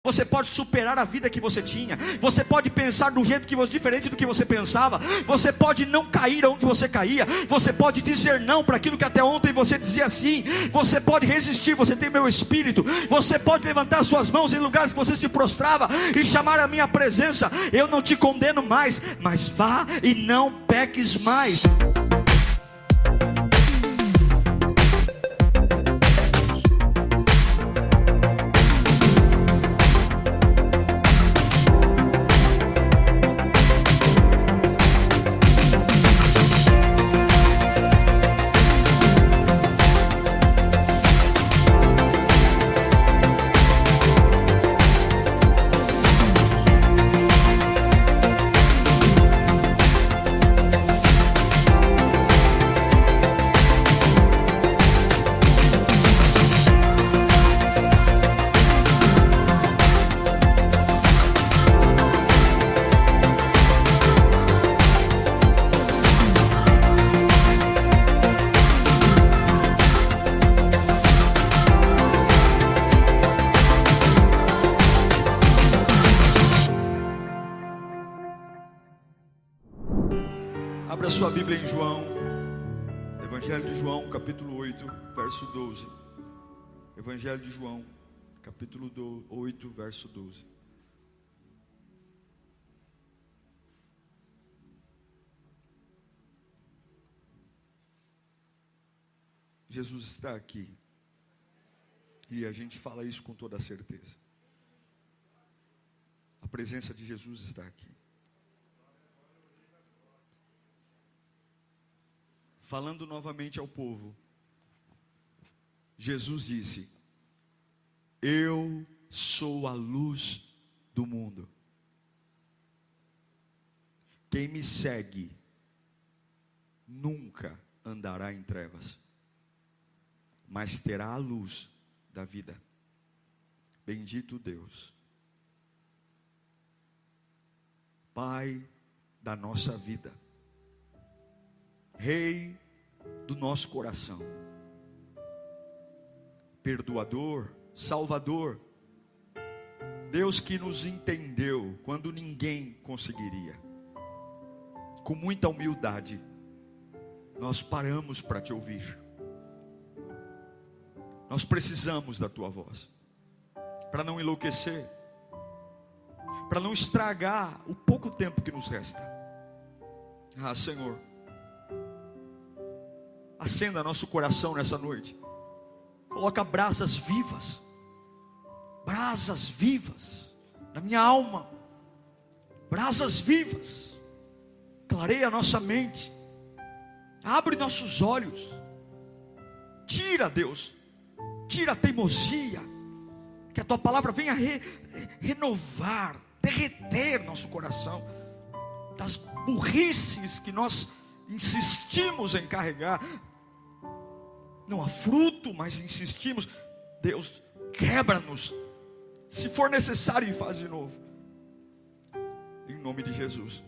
Você pode superar a vida que você tinha. Você pode pensar de um jeito diferente do que você pensava. Você pode não cair onde você caía. Você pode dizer não para aquilo que até ontem você dizia sim. Você pode resistir, você tem meu espírito. Você pode levantar suas mãos em lugares que você se prostrava e chamar a minha presença. Eu não te condeno mais, mas vá e não peques mais. Abra sua Bíblia em João, Evangelho de João, capítulo 8, verso 12. Evangelho de João, capítulo 8, verso 12. Jesus está aqui, e a gente fala isso com toda certeza. A presença de Jesus está aqui. Falando novamente ao povo, Jesus disse: eu sou a luz do mundo. Quem me segue nunca andará em trevas, mas terá a luz da vida. Bendito Deus, Pai da nossa vida, Rei do nosso coração, perdoador, salvador, Deus que nos entendeu quando ninguém conseguiria. Com muita humildade, nós paramos para te ouvir. Nós precisamos da tua voz, para não enlouquecer, para não estragar o pouco tempo que nos resta. Ah, Senhor, acenda nosso coração nessa noite. Coloca brasas vivas na minha alma, brasas vivas. Clareia nossa mente, abre nossos olhos. Tira, Deus, tira a teimosia, que a tua palavra venha renovar, derreter nosso coração das burrices que nós insistimos em carregar. Não há fruto, mas insistimos. Deus, quebra-nos, se for necessário, e faz de novo, em nome de Jesus.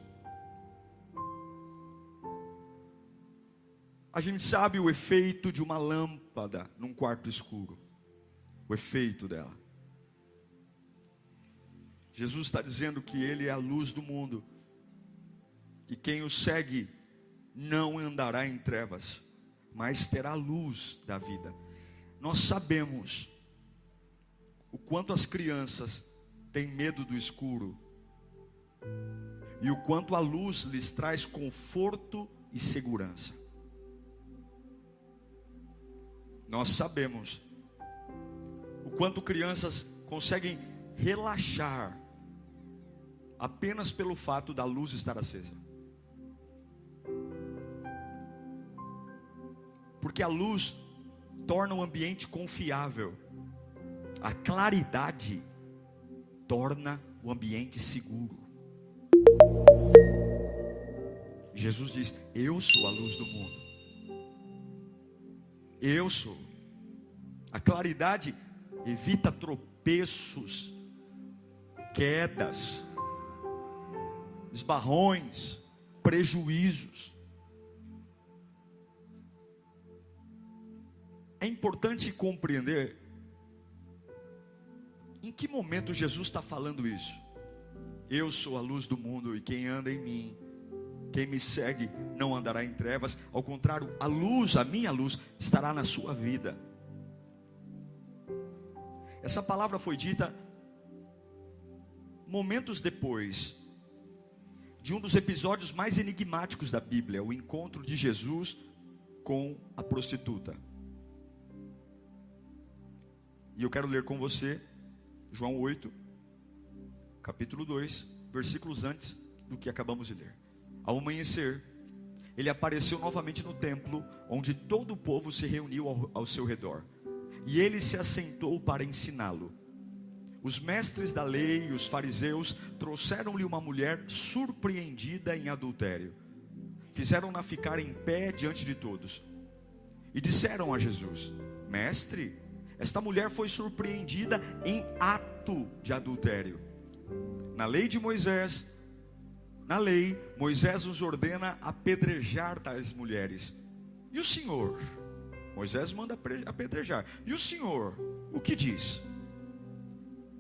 A gente sabe o efeito de uma lâmpada num quarto escuro, o efeito dela. Jesus está dizendo que Ele é a luz do mundo, e quem o segue não andará em trevas, mas terá a luz da vida. Nós sabemos o quanto as crianças têm medo do escuro, e o quanto a luz lhes traz conforto e segurança. Nós sabemos o quanto crianças conseguem relaxar apenas pelo fato da luz estar acesa. Porque a luz torna o ambiente confiável. A claridade torna o ambiente seguro. Jesus diz: eu sou a luz do mundo. Eu sou. A claridade evita tropeços, quedas, esbarrões, prejuízos. É importante compreender Em que momento Jesus está falando isso? Eu sou a luz do mundo, e quem anda em mim, quem me segue, não andará em trevas. Ao contrário, a luz, a minha luz, estará na sua vida. Essa palavra foi dita momentos depois de um dos episódios mais enigmáticos da Bíblia, o encontro de Jesus com a prostituta. E eu quero ler com você João 8, capítulo 2, versículos antes do que acabamos de ler. Ao amanhecer, ele apareceu novamente no templo, onde todo o povo se reuniu ao seu redor. E ele se assentou para ensiná-lo. Os mestres da lei e os fariseus trouxeram-lhe uma mulher surpreendida em adultério. Fizeram-na ficar em pé diante de todos. E disseram a Jesus: Mestre, esta mulher foi surpreendida em ato de adultério. Na lei, Moisés nos ordena apedrejar tais mulheres. E o Senhor? Moisés manda apedrejar. E o Senhor, o que diz?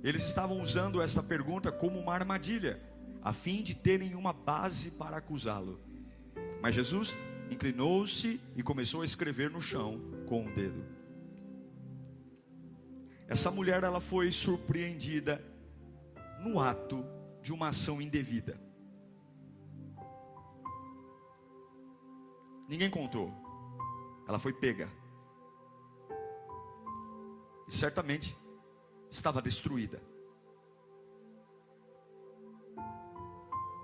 Eles estavam usando essa pergunta como uma armadilha, a fim de terem uma base para acusá-lo. Mas Jesus inclinou-se e começou a escrever no chão com o dedo. Essa mulher, ela foi surpreendida no ato de uma ação indevida. Ninguém contou. Ela foi pega. E certamente estava destruída.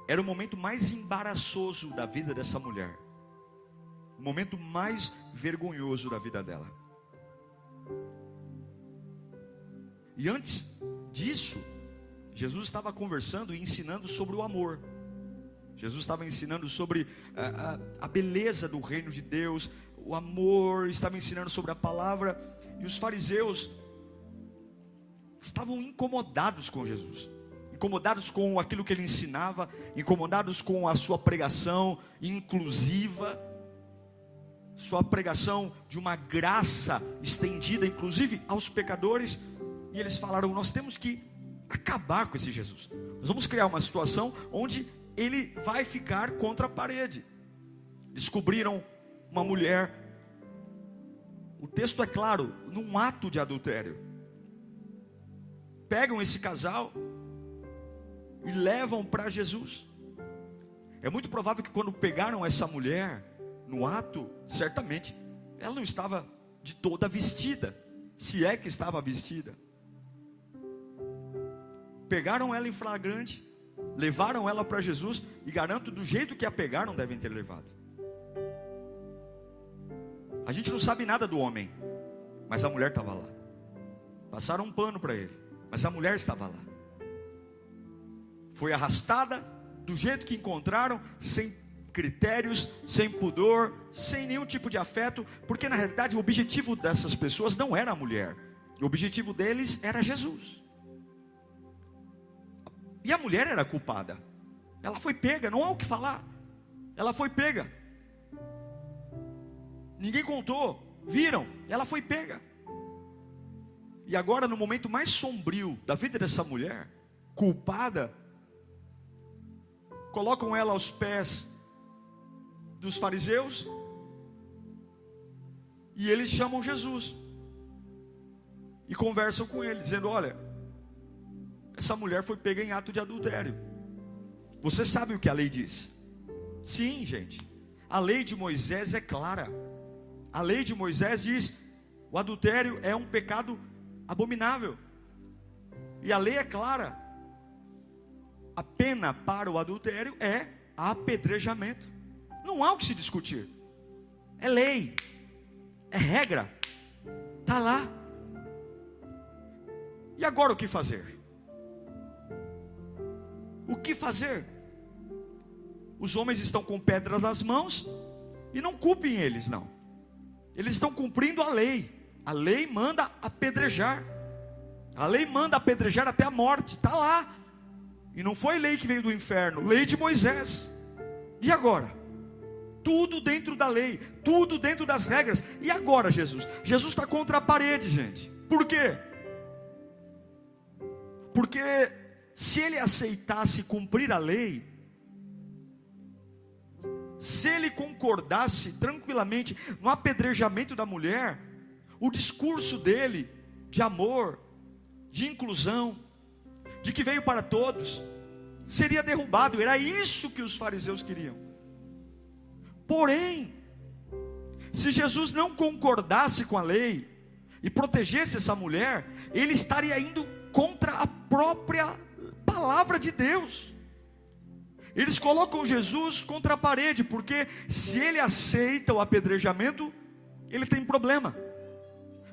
Era o momento mais embaraçoso da vida dessa mulher. O momento mais vergonhoso da vida dela. E antes disso, Jesus estava conversando e ensinando sobre o amor. Jesus estava ensinando sobre a beleza do reino de Deus, o amor, estava ensinando sobre a palavra. E os fariseus estavam incomodados com Jesus, incomodados com aquilo que ele ensinava, incomodados com a sua pregação inclusiva, sua pregação de uma graça estendida inclusive aos pecadores. E eles falaram: nós temos que acabar com esse Jesus. Nós vamos criar uma situação onde ele vai ficar contra a parede. Descobriram uma mulher, o texto é claro, num ato de adultério. Pegam esse casal e levam para Jesus. É muito provável que quando pegaram essa mulher no ato, certamente ela não estava de toda vestida, se é que estava vestida. Pegaram ela em flagrante, levaram ela para Jesus, e garanto, do jeito que a pegaram, devem ter levado. A gente não sabe nada do homem, mas a mulher estava lá. Passaram um pano para ele, mas a mulher estava lá. Foi arrastada do jeito que encontraram, sem critérios, sem pudor, sem nenhum tipo de afeto, porque na realidade o objetivo dessas pessoas não era a mulher, o objetivo deles era Jesus. E a mulher era culpada. Ela foi pega, não há o que falar. Ela foi pega. Ninguém contou, viram, ela foi pega. E agora, no momento mais sombrio da vida dessa mulher, culpada, colocam ela aos pés dos fariseus, e eles chamam Jesus e conversam com ele, dizendo: olha, essa mulher foi pega em ato de adultério. Você sabe o que a lei diz? Sim, gente, a lei de Moisés é clara. A lei de Moisés diz: o adultério é um pecado abominável. E a lei é clara. A pena para o adultério é apedrejamento. Não há o que se discutir. É lei, é regra, está lá. E agora o que fazer? O que fazer? Os homens estão com pedras nas mãos, e não culpem eles, não. Eles estão cumprindo a lei. A lei manda apedrejar. A lei manda apedrejar até a morte, está lá. E não foi lei que veio do inferno, lei de Moisés. E agora? Tudo dentro da lei, tudo dentro das regras. E agora, Jesus? Jesus está contra a parede, gente. Por quê? Porque se ele aceitasse cumprir a lei, se ele concordasse tranquilamente no apedrejamento da mulher, o discurso dele de amor, de inclusão, de que veio para todos, seria derrubado. Era isso que os fariseus queriam. Porém, se Jesus não concordasse com a lei e protegesse essa mulher, ele estaria indo contra a própria palavra de Deus. Eles colocam Jesus contra a parede, porque se ele aceita o apedrejamento, ele tem problema.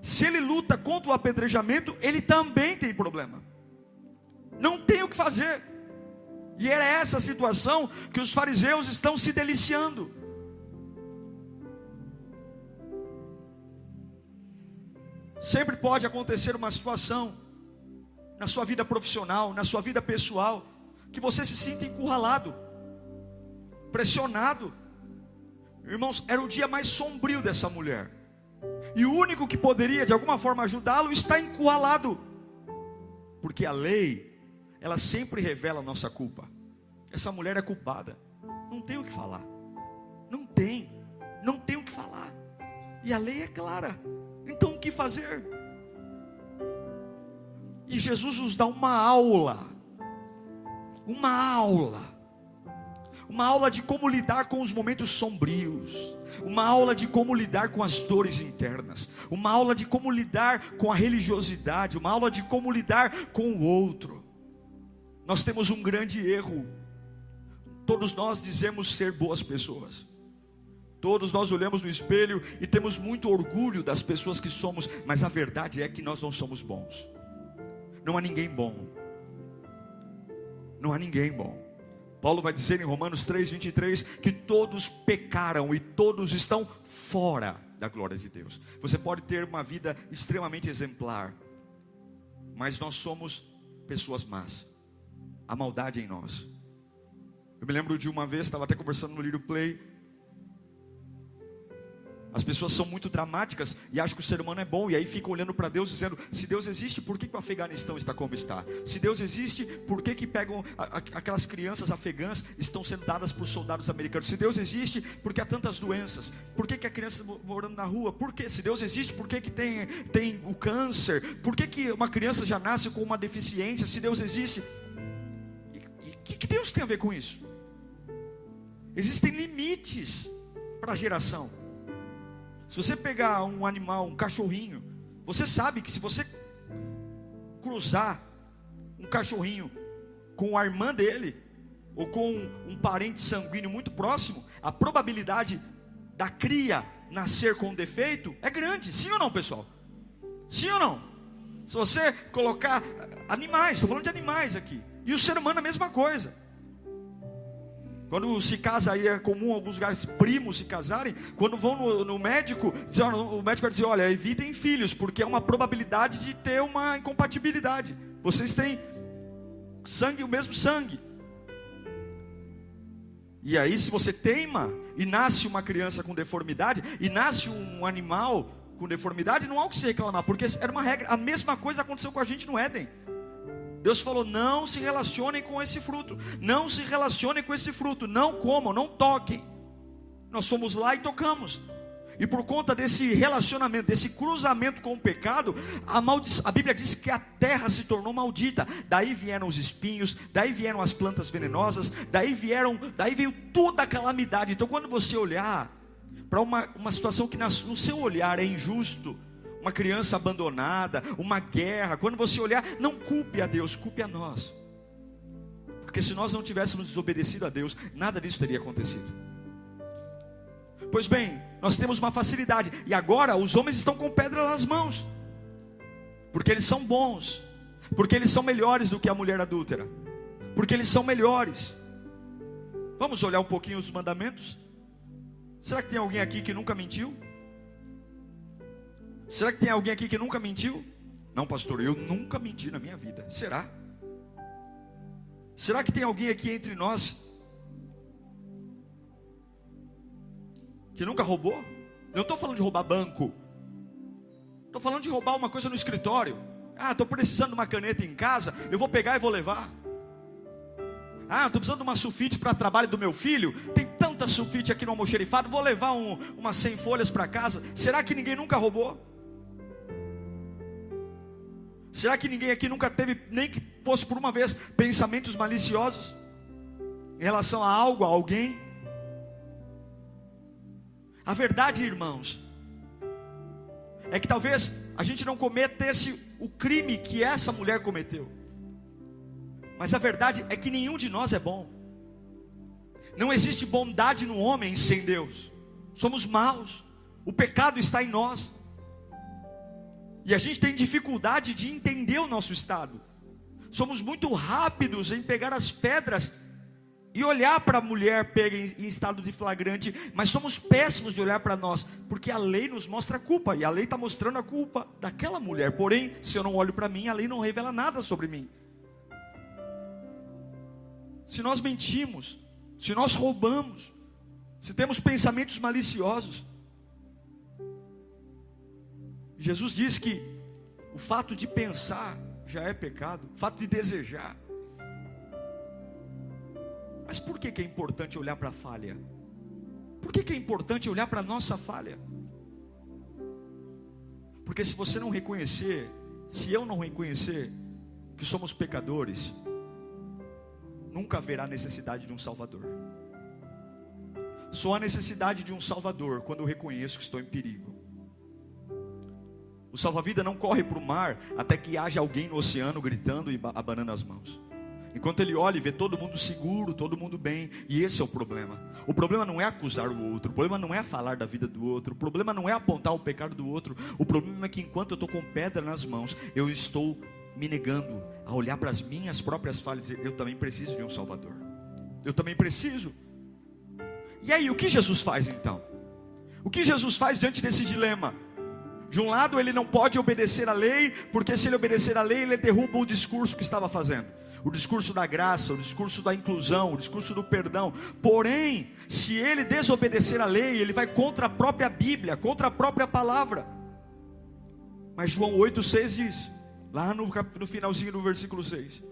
Se ele luta contra o apedrejamento, ele também tem problema. Não tem o que fazer. E era essa situação que os fariseus estão se deliciando. Sempre pode acontecer uma situação na sua vida profissional, na sua vida pessoal, que você se sinta encurralado, pressionado. Irmãos, era o dia mais sombrio dessa mulher, e o único que poderia de alguma forma ajudá-lo está encurralado, porque a lei, ela sempre revela a nossa culpa. Essa mulher é culpada, não tem o que falar, não tem o que falar, e a lei é clara. Então o que fazer? E Jesus nos dá uma aula de como lidar com os momentos sombrios, uma aula de como lidar com as dores internas, uma aula de como lidar com a religiosidade, uma aula de como lidar com o outro. Nós temos um grande erro. Todos nós dizemos ser boas pessoas. Todos nós olhamos no espelho e temos muito orgulho das pessoas que somos, mas a verdade é que nós não somos bons. Não há ninguém bom. Não há ninguém bom. Paulo vai dizer em Romanos 3:23 que todos pecaram e todos estão fora da glória de Deus. Você pode ter uma vida extremamente exemplar, mas nós somos pessoas más. Há maldade em nós. Eu me lembro de uma vez, estava até conversando no Lírio Play. As pessoas são muito dramáticas e acham que o ser humano é bom, e aí ficam olhando para Deus dizendo: se Deus existe, por que o Afeganistão está como está? Se Deus existe, por que pegam aquelas crianças afegãs estão sendo dadas por soldados americanos? Se Deus existe, por que há tantas doenças? Por que a criança morando na rua? Por que? Se Deus existe, por que tem o câncer? Por que uma criança já nasce com uma deficiência? Se Deus existe, e o que Deus tem a ver com isso? Existem limites para a geração. Se você pegar um animal, um cachorrinho, você sabe que se você cruzar um cachorrinho com a irmã dele, ou com um parente sanguíneo muito próximo, a probabilidade da cria nascer com defeito é grande. Sim ou não, pessoal? Sim ou não? Se você colocar animais, estou falando de animais aqui, e o ser humano a mesma coisa. Quando se casa, aí é comum em alguns lugares primos se casarem. Quando vão no médico, o médico vai dizer: olha, evitem filhos, porque é uma probabilidade de ter uma incompatibilidade. Vocês têm sangue, o mesmo sangue. E aí, se você teima e nasce uma criança com deformidade, e nasce um animal com deformidade, não há o que se reclamar, porque era uma regra. A mesma coisa aconteceu com a gente no Éden. Deus falou: não se relacionem com esse fruto, não se relacionem com esse fruto, não comam, não toquem. Nós fomos lá e tocamos, e por conta desse relacionamento, desse cruzamento com o pecado, a Bíblia diz que a terra se tornou maldita. Daí vieram os espinhos, daí vieram as plantas venenosas, daí veio toda a calamidade. Então quando você olhar para uma situação que no seu olhar é injusto, uma criança abandonada, uma guerra, quando você olhar, não culpe a Deus, culpe a nós. Porque se nós não tivéssemos desobedecido a Deus, nada disso teria acontecido. Pois bem, nós temos uma facilidade, e agora os homens estão com pedra nas mãos, porque eles são bons, porque eles são melhores do que a mulher adúltera, porque eles são melhores. Vamos olhar um pouquinho os mandamentos? Será que tem alguém aqui que nunca mentiu? Será que tem alguém aqui que nunca mentiu? Não, pastor, eu nunca menti na minha vida. Será? Será que tem alguém aqui entre nós que nunca roubou? Eu não estou falando de roubar banco. Estou falando de roubar uma coisa no escritório. Ah, estou precisando de uma caneta em casa, eu vou pegar e vou levar. Ah, estou precisando de uma sulfite para trabalho do meu filho. Tem tanta sulfite aqui no almoxerifado, vou levar umas 100 folhas para casa. Será que ninguém nunca roubou? Será que ninguém aqui nunca teve, nem que fosse por uma vez, pensamentos maliciosos em relação a algo, a alguém? A verdade, irmãos, é que talvez a gente não cometesse o crime que essa mulher cometeu. Mas a verdade é que nenhum de nós é bom. Não existe bondade no homem sem Deus. Somos maus. O pecado está em nós. E a gente tem dificuldade de entender o nosso estado. Somos muito rápidos em pegar as pedras e olhar para a mulher pega em estado de flagrante. Mas somos péssimos de olhar para nós, porque a lei nos mostra a culpa. E a lei está mostrando a culpa daquela mulher. Porém, se eu não olho para mim, a lei não revela nada sobre mim. Se nós mentimos, se nós roubamos, se temos pensamentos maliciosos, Jesus diz que o fato de pensar já é pecado, o fato de desejar. Mas por que é importante olhar para a falha? Por que é importante olhar para a nossa falha? Porque se você não reconhecer, se eu não reconhecer que somos pecadores, nunca haverá necessidade de um Salvador. Só há necessidade de um Salvador quando eu reconheço que estou em perigo. O salva-vida não corre para o mar até que haja alguém no oceano gritando e abanando as mãos. Enquanto ele olha e vê todo mundo seguro, todo mundo bem. E esse é o problema. O problema não é acusar o outro. O problema não é falar da vida do outro. O problema não é apontar o pecado do outro. O problema é que enquanto eu estou com pedra nas mãos, eu estou me negando a olhar para as minhas próprias falhas. Eu também preciso de um Salvador. Eu também preciso. E aí, o que Jesus faz então? O que Jesus faz diante desse dilema? De um lado, ele não pode obedecer a lei, porque se ele obedecer a lei, ele derruba o discurso que estava fazendo. O discurso da graça, o discurso da inclusão, o discurso do perdão. Porém, se ele desobedecer a lei, ele vai contra a própria Bíblia, contra a própria palavra. Mas João 8,6 diz, lá no finalzinho do versículo 6.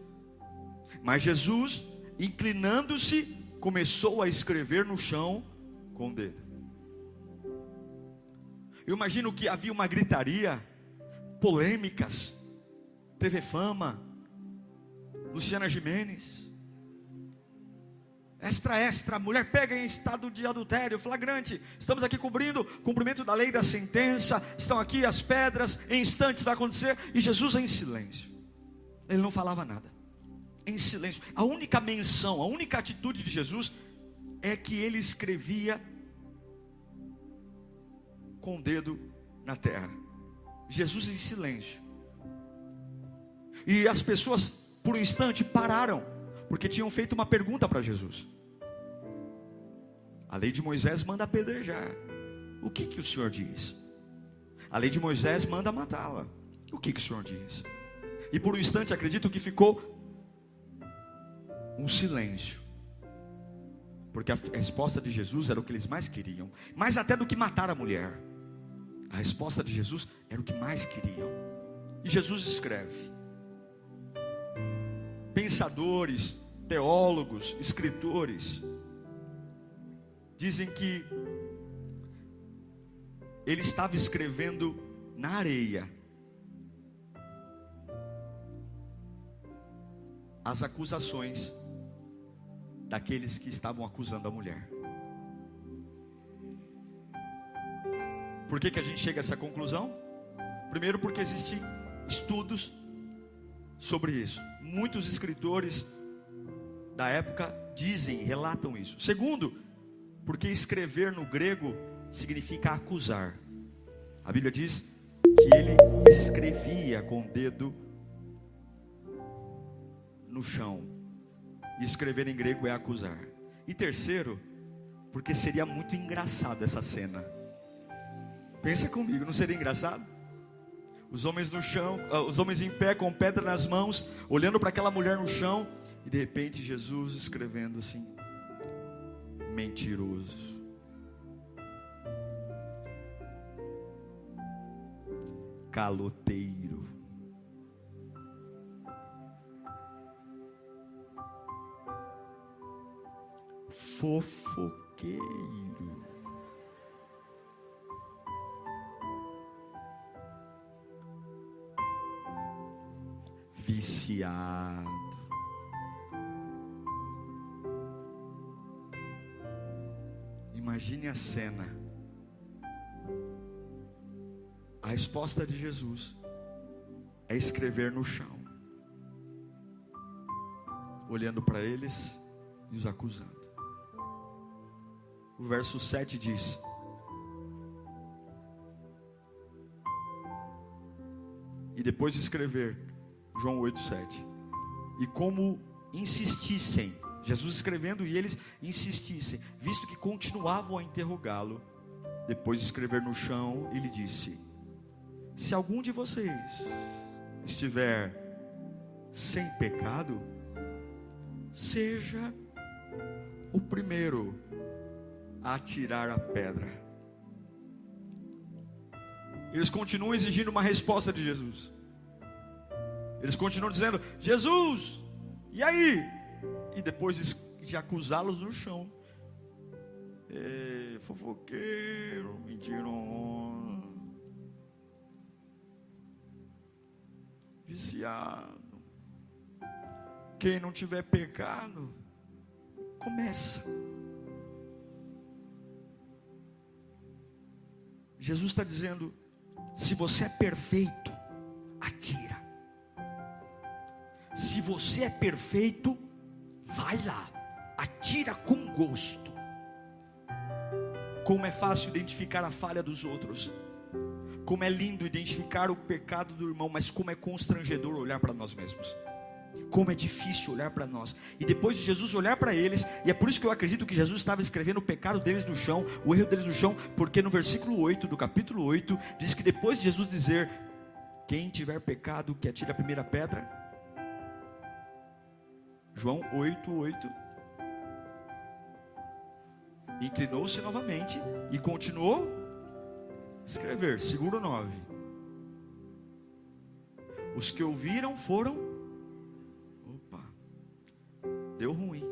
Mas Jesus, inclinando-se, começou a escrever no chão com o dedo. Eu imagino que havia uma gritaria, polêmicas, TV Fama, Luciana Gimenez, extra, mulher pega em estado de adultério, flagrante, estamos aqui cobrindo cumprimento da lei da sentença, estão aqui as pedras, em instantes vai acontecer, e Jesus em silêncio, ele não falava nada, em silêncio. A única menção, a única atitude de Jesus, é que ele escrevia com o dedo na terra, Jesus em silêncio, e as pessoas por um instante pararam, porque tinham feito uma pergunta para Jesus. A lei de Moisés manda apedrejar, o que o Senhor diz? A lei de Moisés manda matá-la, o que o Senhor diz? E por um instante acredito que ficou um silêncio, porque a resposta de Jesus era o que eles mais queriam, mais até do que matar a mulher. A resposta de Jesus era o que mais queriam. E Jesus escreve. Pensadores, teólogos, escritores dizem que ele estava escrevendo na areia as acusações daqueles que estavam acusando a mulher. Por que a gente chega a essa conclusão? Primeiro, porque existem estudos sobre isso. Muitos escritores da época dizem, relatam isso. Segundo, porque escrever no grego significa acusar. A Bíblia diz que ele escrevia com o dedo no chão. E escrever em grego é acusar. E terceiro, porque seria muito engraçado essa cena. Pensa comigo, não seria engraçado? Os homens no chão, os homens em pé com pedra nas mãos, olhando para aquela mulher no chão, e de repente Jesus escrevendo assim: mentiroso, caloteiro, fofoqueiro, viciado. Imagine a cena. A resposta de Jesus é escrever no chão, olhando para eles e os acusando. O verso 7 diz: e depois de escrever, João 8:7, e como insistissem, Jesus escrevendo e eles insistissem, visto que continuavam a interrogá-lo, depois de escrever no chão, ele disse: se algum de vocês estiver sem pecado, seja o primeiro a atirar a pedra. Eles continuam exigindo uma resposta de Jesus. Eles continuam dizendo: Jesus, e aí? E depois de acusá-los no chão: fofoqueiro, mentiroso, viciado. Quem não tiver pecado, começa. Jesus está dizendo: se você é perfeito, atira. Se você é perfeito, vai lá, atira com gosto. Como é fácil identificar a falha dos outros. Como é lindo identificar o pecado do irmão, mas como é constrangedor olhar para nós mesmos. Como é difícil olhar para nós. E depois de Jesus olhar para eles, e é por isso que eu acredito que Jesus estava escrevendo o pecado deles no chão, o erro deles no chão, porque no versículo 8 do capítulo 8, diz que depois de Jesus dizer: quem tiver pecado, que atire a primeira pedra. João 8:8. Inclinou-se novamente e continuou a escrever. Segura o 9. Os que ouviram foram... deu ruim.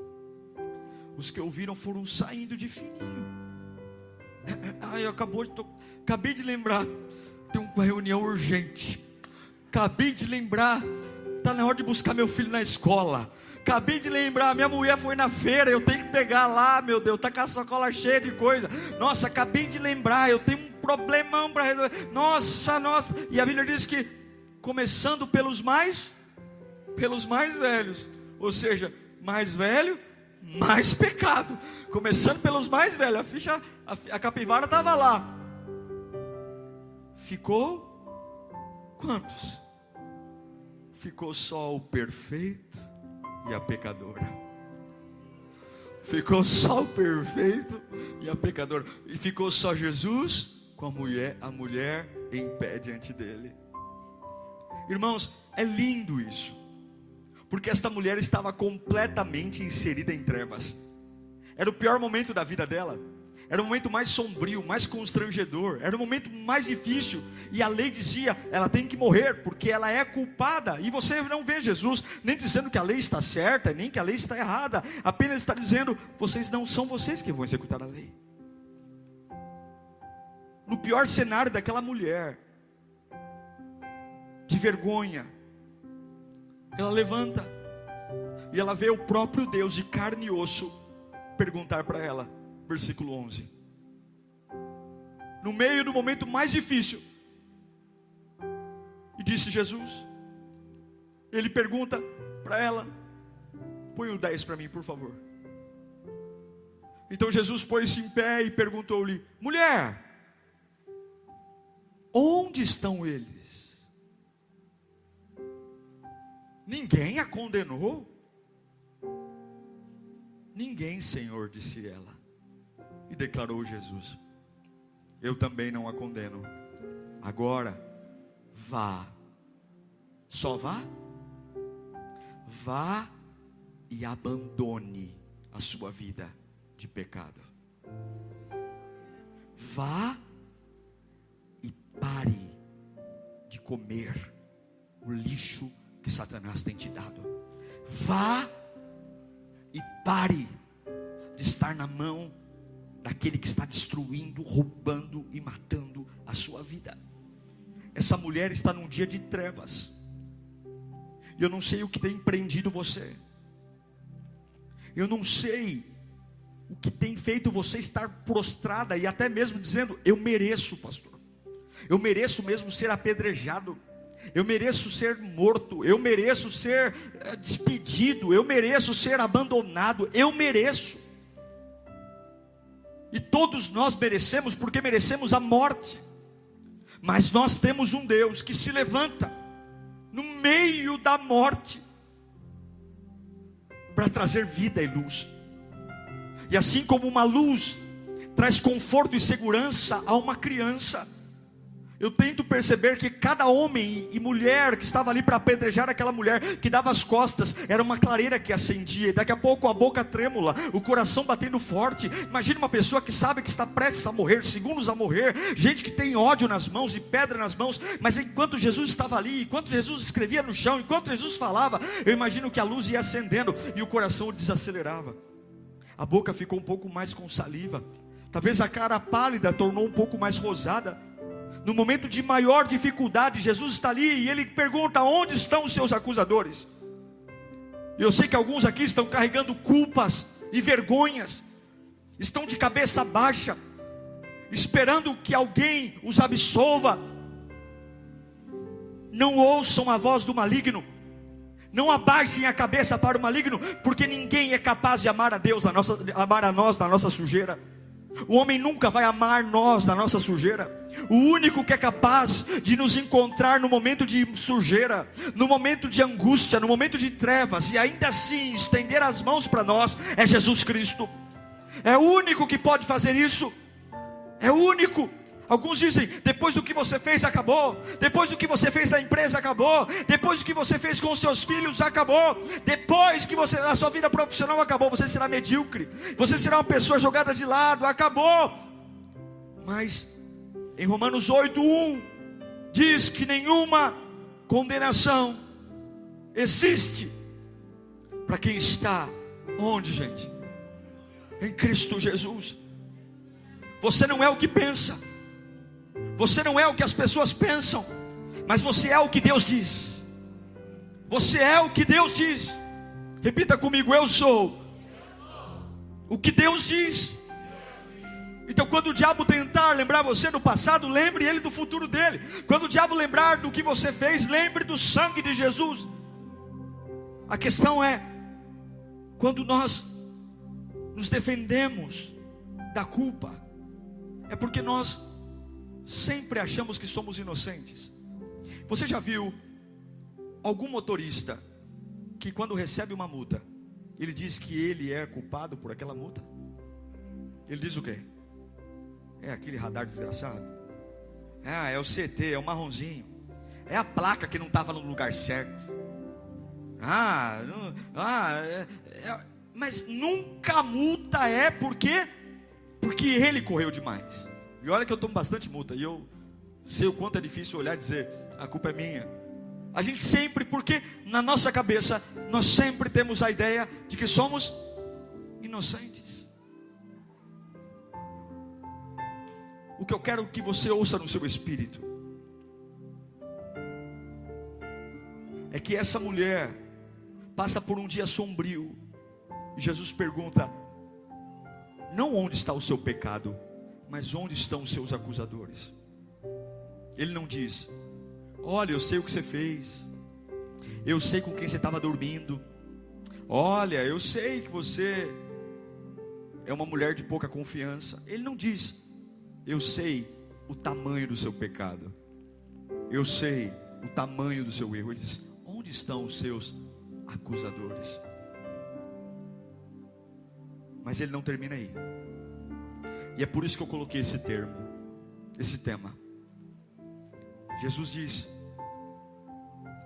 Os que ouviram foram saindo de fininho. Acabei de lembrar, tem uma reunião urgente. Acabei de lembrar, está na hora de buscar meu filho na escola. Acabei de lembrar, minha mulher foi na feira, eu tenho que pegar lá, meu Deus, está com a sacola cheia de coisa. Nossa, acabei de lembrar, eu tenho um problemão para resolver. Nossa. E a Bíblia diz que, começando pelos mais velhos, ou seja, mais velho, mais pecado. Começando pelos mais velhos. A capivara estava lá. Ficou quantos? Ficou só o perfeito e a pecadora. Ficou só o perfeito e a pecadora. E ficou só Jesus com a mulher em pé diante dele. Irmãos, é lindo isso. Porque esta mulher estava completamente inserida em trevas. Era o pior momento da vida dela. Era o momento mais sombrio, mais constrangedor. Era o momento mais difícil. E a lei dizia, ela tem que morrer, porque ela é culpada. E você não vê Jesus nem dizendo que a lei está certa, nem que a lei está errada. Apenas está dizendo, não são vocês que vão executar a lei. No pior cenário daquela mulher, de vergonha, ela levanta e ela vê o próprio Deus de carne e osso perguntar para ela, versículo 11, no meio do momento mais difícil, e disse Jesus, ele pergunta para ela, põe o 10 para mim por favor. Então Jesus pôs-se em pé e perguntou-lhe, mulher, onde estão eles? Ninguém a condenou? Ninguém, Senhor, disse ela. E declarou Jesus, eu também não a condeno. Agora, vá. Só vá? Vá e abandone a sua vida de pecado. Vá e pare de comer o lixo que Satanás tem te dado. Vá e pare de estar na mão daquele que está destruindo, roubando e matando a sua vida. Essa mulher está num dia de trevas. E eu não sei o que tem prendido você. Eu não sei o que tem feito você estar prostrada e até mesmo dizendo: eu mereço, pastor. Eu mereço mesmo ser apedrejado. Eu mereço ser morto. Eu mereço ser despedido. Eu mereço ser abandonado. Eu mereço. E todos nós merecemos, porque merecemos a morte. Mas nós temos um Deus que se levanta no meio da morte para trazer vida e luz. E assim como uma luz traz conforto e segurança a uma criança, eu tento perceber que cada homem e mulher que estava ali para apedrejar aquela mulher, que dava as costas, era uma clareira que acendia, e daqui a pouco a boca trêmula, o coração batendo forte. Imagine uma pessoa que sabe que está prestes a morrer, segundos a morrer, gente que tem ódio nas mãos e pedra nas mãos, mas enquanto Jesus estava ali, enquanto Jesus escrevia no chão, enquanto Jesus falava, eu imagino que a luz ia acendendo e o coração desacelerava. A boca ficou um pouco mais com saliva, talvez a cara pálida tornou um pouco mais rosada. No momento de maior dificuldade, Jesus está ali e ele pergunta: onde estão os seus acusadores? Eu sei que alguns aqui estão carregando culpas e vergonhas, estão de cabeça baixa, esperando que alguém os absolva. Não ouçam a voz do maligno, não abaixem a cabeça para o maligno, porque ninguém é capaz de amar a Deus, amar a nós na nossa sujeira. O homem nunca vai amar nós na nossa sujeira. O único que é capaz de nos encontrar no momento de sujeira, no momento de angústia, no momento de trevas, e ainda assim estender as mãos para nós, é Jesus Cristo. É o único que pode fazer isso. É o único. Alguns dizem: depois do que você fez, acabou. Depois do que você fez na empresa, acabou. Depois do que você fez com os seus filhos, acabou. Depois que a sua vida profissional acabou, você será medíocre. Você será uma pessoa jogada de lado, acabou. Mas em Romanos 8:1 diz que nenhuma condenação existe para quem está onde, gente? Em Cristo Jesus. Você não é o que pensa, você não é o que as pessoas pensam, mas você é o que Deus diz. Você é o que Deus diz. Repita comigo: eu sou o que Deus diz. Então quando o diabo tentar lembrar você do passado, lembre ele do futuro dele. Quando o diabo lembrar do que você fez, lembre do sangue de Jesus. A questão é, quando nós nos defendemos da culpa, é porque nós sempre achamos que somos inocentes. Você já viu algum motorista que quando recebe uma multa, ele diz que ele é culpado por aquela multa? Ele diz o quê? É aquele radar desgraçado. É o CT, é o marronzinho. É a placa que não estava no lugar certo. Mas nunca a multa é porque ele correu demais. E olha que eu tomo bastante multa, e eu sei o quanto é difícil olhar e dizer: a culpa é minha. A gente sempre, porque na nossa cabeça nós sempre temos a ideia de que somos inocentes. O que eu quero que você ouça no seu espírito é que essa mulher passa por um dia sombrio, e Jesus pergunta: não onde está o seu pecado, mas onde estão os seus acusadores? Ele não diz: olha, eu sei o que você fez, eu sei com quem você estava dormindo, olha, eu sei que você é uma mulher de pouca confiança. Ele não diz: eu sei o tamanho do seu pecado, eu sei o tamanho do seu erro. Ele diz: onde estão os seus acusadores? Mas ele não termina aí. E é por isso que eu coloquei esse tema. Jesus diz: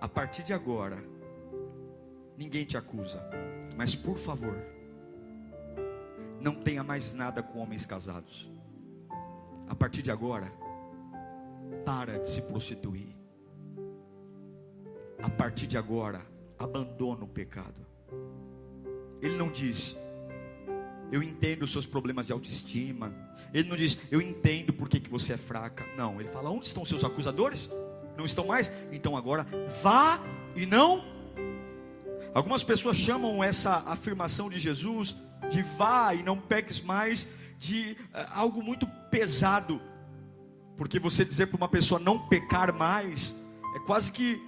a partir de agora, ninguém te acusa, mas por favor, não tenha mais nada com homens casados. A partir de agora, para de se prostituir. A partir de agora, abandona o pecado. Ele não diz: eu entendo os seus problemas de autoestima. Ele não diz, eu entendo por que você é fraca. Não, ele fala, onde estão os seus acusadores? Não estão mais? Então agora, vá e não. Algumas pessoas chamam essa afirmação de Jesus, de vá e não peques mais, de algo muito pesado. Porque você dizer para uma pessoa não pecar mais, é quase que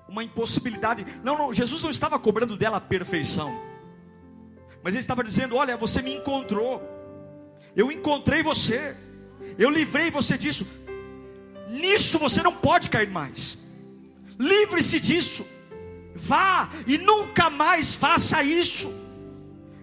uma impossibilidade. Não, Jesus não estava cobrando dela a perfeição, mas ele estava dizendo, olha, você me encontrou, eu encontrei você, eu livrei você disso, nisso você não pode cair mais, livre-se disso, vá e nunca mais faça isso.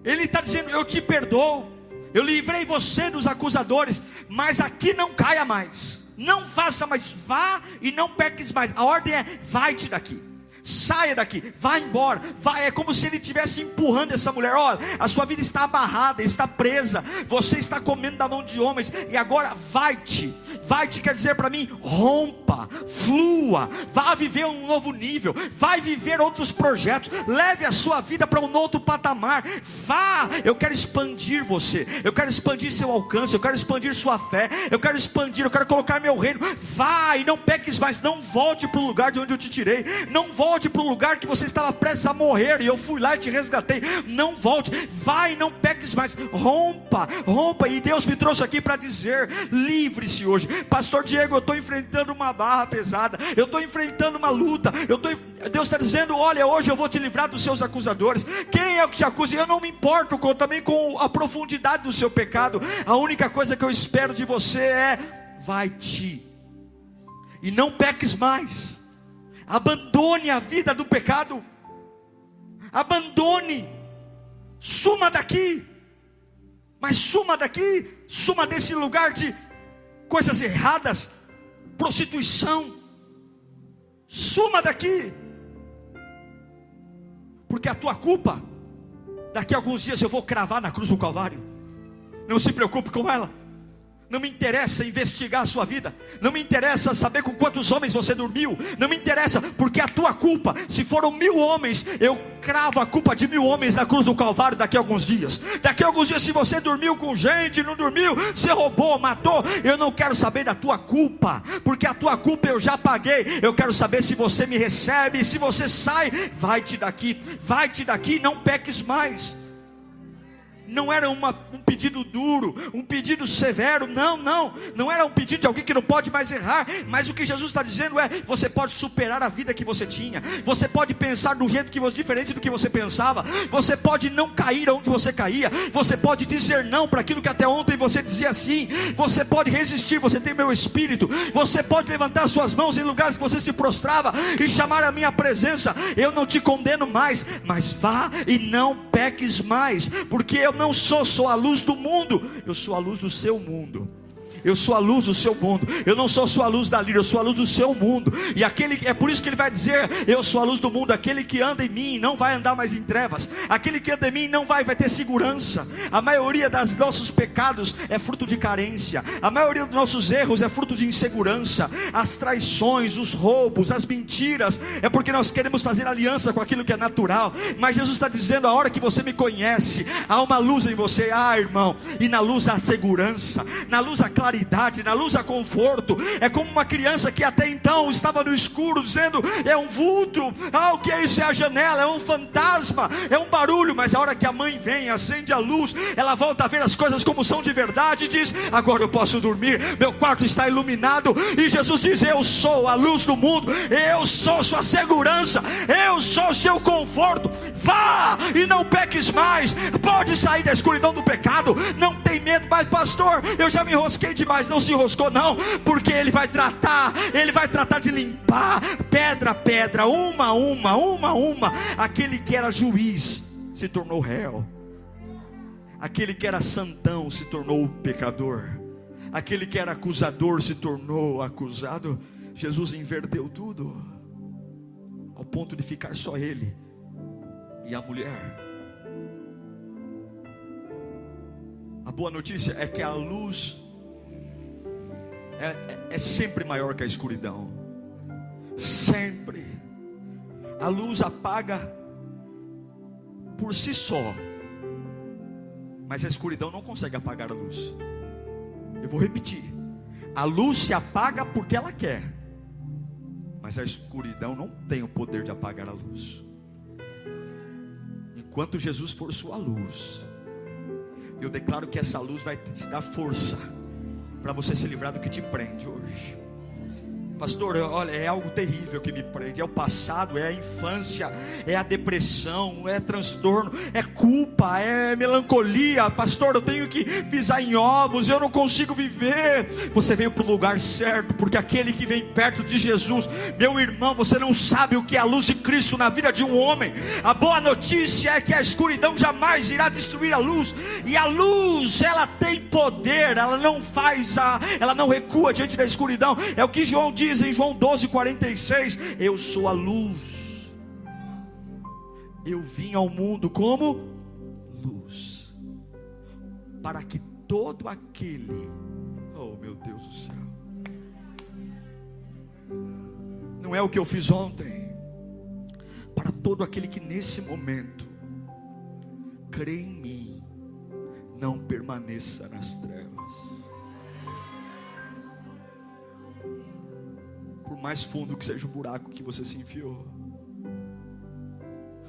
Ele está dizendo, eu te perdoo, eu livrei você dos acusadores, mas aqui não caia mais, não faça mais, vá e não peques mais. A ordem é, vai-te daqui, saia daqui, vá embora, vai. É como se ele estivesse empurrando essa mulher. Olha, a sua vida está amarrada, está presa, você está comendo da mão de homens, e agora vai-te. Vai-te quer dizer para mim, rompa, flua, vá viver um novo nível, vai viver outros projetos, leve a sua vida para um outro patamar, vá. Eu quero expandir você, eu quero expandir seu alcance, eu quero expandir sua fé, eu quero expandir, eu quero colocar meu reino. Vai, não peques mais, não volte para o lugar de onde eu te tirei, não volte para o lugar que você estava prestes a morrer e eu fui lá e te resgatei. Não volte, vai, não peques mais, rompa, rompa. E Deus me trouxe aqui para dizer, livre-se hoje. Pastor Diego, eu estou enfrentando uma barra pesada, eu estou enfrentando uma luta, Deus está dizendo, olha, hoje eu vou te livrar dos seus acusadores. Quem é o que te acusa? Eu não me importo também com a profundidade do seu pecado. A única coisa que eu espero de você é, vai-te e não peques mais. Abandone a vida do pecado, abandone, suma daqui, mas suma daqui, suma desse lugar de coisas erradas, prostituição, suma daqui, porque a tua culpa, daqui a alguns dias eu vou cravar na cruz do Calvário. Não se preocupe com ela. Não me interessa investigar a sua vida, não me interessa saber com quantos homens você dormiu, não me interessa, porque a tua culpa, se foram 1000 homens, eu cravo a culpa de 1000 homens na cruz do Calvário daqui a alguns dias. Daqui a alguns dias, se você dormiu com gente, não dormiu, você roubou, matou, eu não quero saber da tua culpa, porque a tua culpa eu já paguei. Eu quero saber se você me recebe, se você sai, vai-te daqui, não peques mais. Não era um pedido duro, um pedido severo, não era um pedido de alguém que não pode mais errar, mas o que Jesus está dizendo é, você pode superar a vida que você tinha, você pode pensar de um jeito diferente do que você pensava, você pode não cair onde você caía, você pode dizer não para aquilo que até ontem você dizia sim, você pode resistir, você tem meu espírito, você pode levantar suas mãos em lugares que você se prostrava e chamar a minha presença. Eu não te condeno mais, mas vá e não peques mais, porque eu não sou só a luz do mundo, eu sou a luz do seu mundo. Eu sou a luz do seu mundo. Eu não sou só a luz da líder, eu sou a luz do seu mundo. E é por isso que ele vai dizer, eu sou a luz do mundo. Aquele que anda em mim não vai andar mais em trevas. Aquele que anda em mim não vai ter segurança. A maioria dos nossos pecados é fruto de carência. A maioria dos nossos erros é fruto de insegurança. As traições, os roubos, as mentiras, é porque nós queremos fazer aliança com aquilo que é natural. Mas Jesus está dizendo, a hora que você me conhece, há uma luz em você, irmão. E na luz há segurança, na luz há claridade, na luz há conforto. É como uma criança que até então estava no escuro, dizendo, é um vulto, o que é isso? É a janela, é um fantasma, é um barulho. Mas a hora que a mãe vem, acende a luz, ela volta a ver as coisas como são de verdade, e diz, agora eu posso dormir, meu quarto está iluminado. E Jesus diz, eu sou a luz do mundo, eu sou sua segurança, eu sou seu conforto. Vá e não peques mais, pode sair da escuridão do pecado, não tem medo. Mas pastor, eu já me enrosquei demais. Não se enroscou não, porque ele vai tratar de limpar pedra a pedra, uma a uma. Aquele que era juiz se tornou réu, aquele que era santão se tornou pecador, aquele que era acusador se tornou acusado. Jesus inverteu tudo, ao ponto de ficar só ele e a mulher. A boa notícia é que a luz é sempre maior que a escuridão. Sempre. A luz apaga por si só, Mas a escuridão não consegue apagar a luz. Eu vou repetir: a luz se apaga porque ela quer, mas a escuridão não tem o poder de apagar a luz. Enquanto Jesus for sua luz, eu declaro que essa luz vai te dar força para você se livrar do que te prende hoje. Pastor, olha, é algo terrível que me prende. É o passado, é a infância, é a depressão, é transtorno, é culpa, é melancolia. Pastor, eu tenho que pisar em ovos, eu não consigo viver. Você veio para o lugar certo, porque aquele que vem perto de Jesus, meu irmão, você não sabe o que é a luz de Cristo na vida de um homem. A boa notícia é que a escuridão jamais irá destruir a luz. E a luz, ela tem poder, ela não recua diante da escuridão. É o que João diz em João 12:46, eu sou a luz, eu vim ao mundo como luz, para que todo aquele, oh meu Deus do céu, não é o que eu fiz ontem, para todo aquele que nesse momento crê em mim, não permaneça nas trevas. Por mais fundo que seja o buraco que você se enfiou,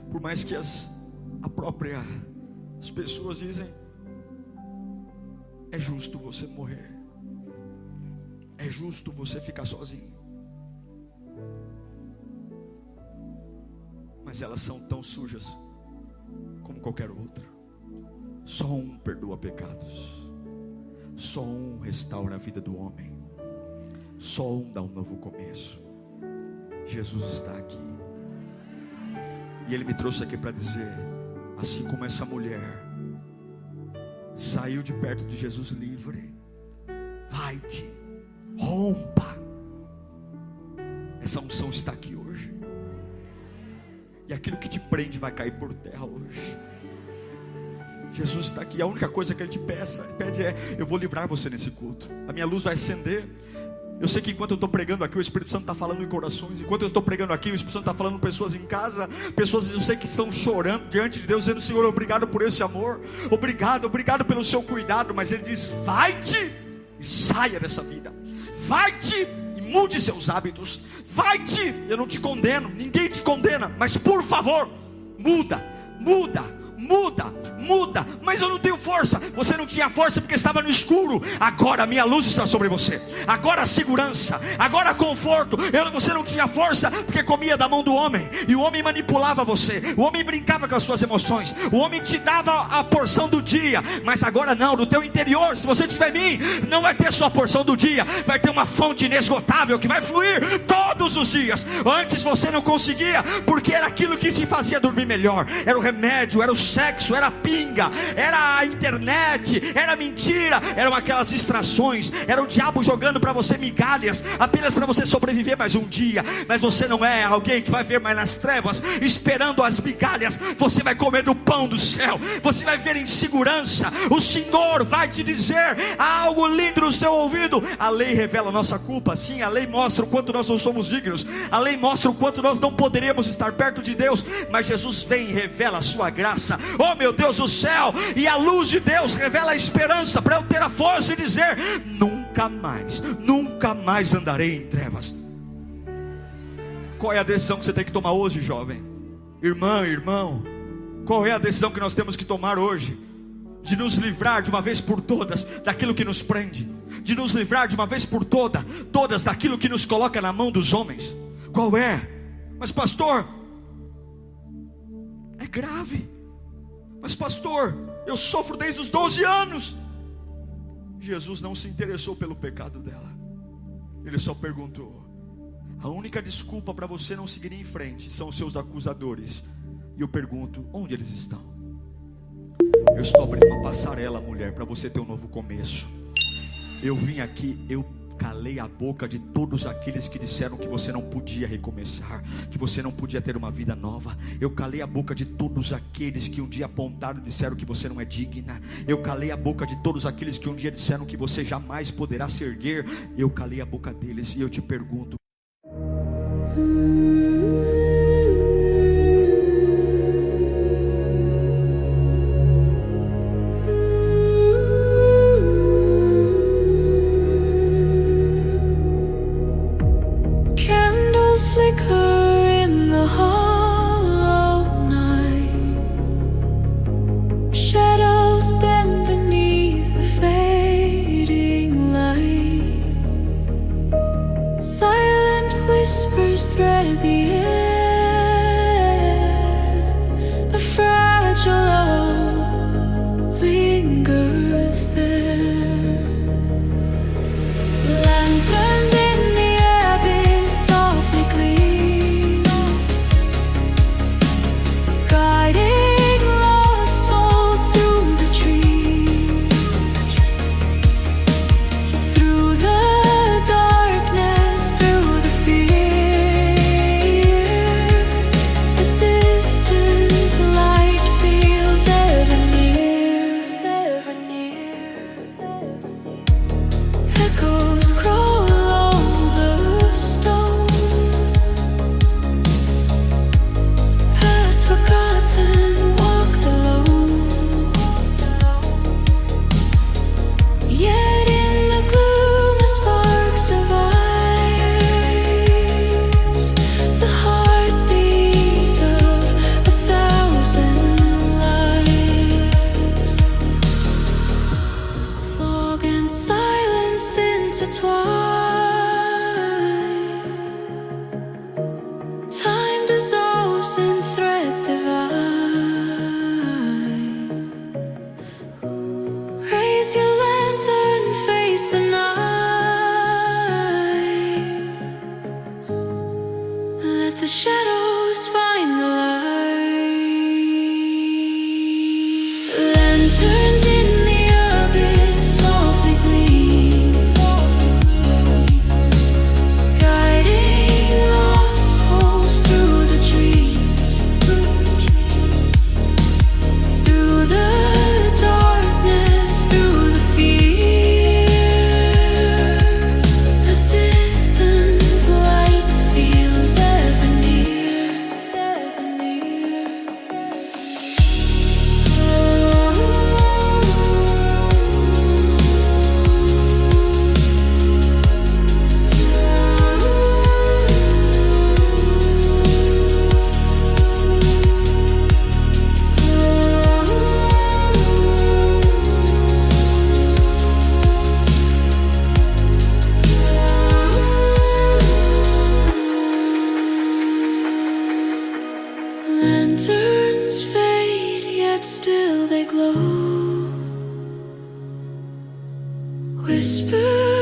por mais que as pessoas dizem, é justo você morrer, é justo você ficar sozinho, mas elas são tão sujas como qualquer outro. Só um perdoa pecados, só um restaura a vida do homem, só um dá um novo começo. Jesus está aqui, e Ele me trouxe aqui para dizer, assim como essa mulher saiu de perto de Jesus livre, vai-te, rompa. Essa unção está aqui hoje, e aquilo que te prende vai cair por terra hoje. Jesus está aqui, a única coisa que Ele te pede é, eu vou livrar você nesse culto, a minha luz vai acender. Eu sei que enquanto eu estou pregando aqui, o Espírito Santo está falando em corações. Enquanto eu estou pregando aqui, o Espírito Santo está falando com pessoas em casa. Pessoas, eu sei que estão chorando diante de Deus, dizendo, Senhor, obrigado por esse amor, obrigado pelo seu cuidado. Mas Ele diz, vai-te e saia dessa vida, vai-te e mude seus hábitos, vai-te. Eu não te condeno, ninguém te condena, mas por favor, muda. Mas eu não tenho força. Você não tinha força porque estava no escuro. Agora a minha luz está sobre você. Agora a segurança, agora conforto. Você não tinha força porque comia da mão do homem, e o homem manipulava você, o homem brincava com as suas emoções, o homem te dava a porção do dia. Mas agora não, no teu interior, se você tiver em mim, não vai ter só a porção do dia, vai ter uma fonte inesgotável que vai fluir todos os dias. Antes você não conseguia, porque era aquilo que te fazia dormir melhor, era o remédio, era o sexo, era a pinga, era a internet, era mentira, eram aquelas distrações, era o diabo jogando para você migalhas, apenas para você sobreviver mais um dia. Mas você não é alguém que vai ver mais nas trevas, esperando as migalhas. Você vai comer do pão do céu, você vai ver em segurança. O Senhor vai te dizer algo lindo no seu ouvido. A lei revela a nossa culpa, sim, a lei mostra o quanto nós não somos dignos, a lei mostra o quanto nós não poderíamos estar perto de Deus, mas Jesus vem e revela a sua graça. Oh meu Deus do céu, e a luz de Deus revela a esperança para eu ter a força e dizer, nunca mais andarei em trevas. Qual é a decisão que você tem que tomar hoje, jovem? Irmã, irmão, qual é a decisão que nós temos que tomar hoje? De nos livrar de uma vez por todas daquilo que nos prende, de nos livrar de uma vez por todas daquilo que nos coloca na mão dos homens. Qual é? Mas pastor, é grave. Mas pastor, eu sofro desde os 12 anos. Jesus não se interessou pelo pecado dela, Ele só perguntou. A única desculpa para você não seguir em frente são os seus acusadores. E eu pergunto, onde eles estão? Eu estou abrindo uma passarela, mulher, para você ter um novo começo. Eu vim aqui, eu calei a boca de todos aqueles que disseram que você não podia recomeçar, que você não podia ter uma vida nova. Eu calei a boca de todos aqueles que um dia apontaram e disseram que você não é digna. Eu calei a boca de todos aqueles que um dia disseram que você jamais poderá se erguer. Eu calei a boca deles e eu te pergunto, thread the air. A fragile hope lingers there. Lanterns in the abyss softly gleam, guiding lost souls through the trees, through the darkness, through the fear. A distant light feels ever near, ever near. Echoes crawl along the stone, past forgotten, walked alone. Yet in the gloom a spark survives, the heartbeat of 1,000 lives. Fog and silence intertwine, time dissolves in threads divine. Raise your lantern, face the night. Let the shadows find the light. Lanterns in the abyss softly gleam, guiding lost souls through the trees, through the darkness, through the fear. A distant light feels ever near, ever near. Lanterns fade, yet still they glow. Whisper